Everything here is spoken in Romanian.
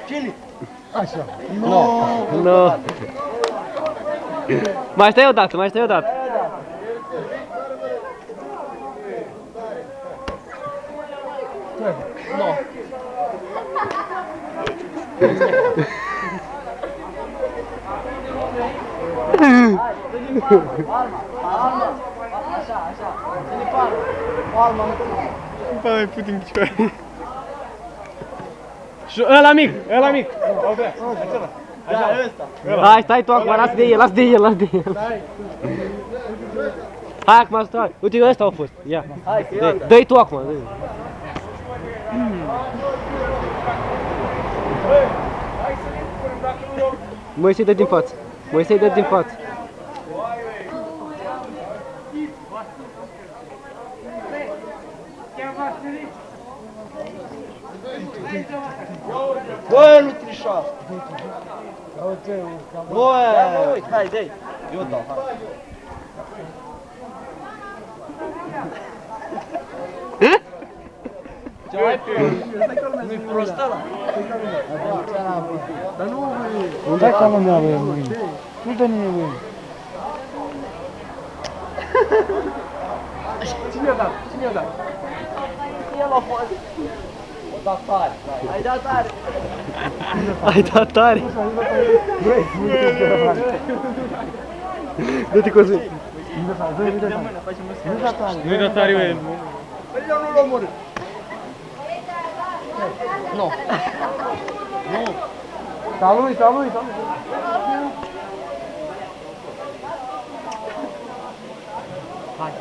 Chili. Așa. Nu. Mai stai odată, mai stai odată. No. Palma. Așa, așa. Ține palma. Palma. Bă, mai putin picioare. Și ăla mic, ăla mic. Așa, ăsta. Hai, stai tu acum, lasă de el, lasă de el, lasă de el. Hai acum, stai. Uite, ăsta a fost. Ia. Hai, că e ăsta. Dă-i tu acum. dă-i. Moise, dă din față. Moise, dă din față. Bă, nu trișa. Uite, Bă, uite, hai, dă-i. Eu dau, hai. Ce mai nu-i prost ăla. dar nu dai ca lumea lui mâine. Nu dă nimeni mâine. Cine a dat? Cine a dat? El a fost. O dat tare. Ai dat tare. Ai dat tare. Dă-te cu zi. Nu-i dat tare, uite. Păi eu nu-l omorât. Nu. Nu. Salut, salut, salut. Hai,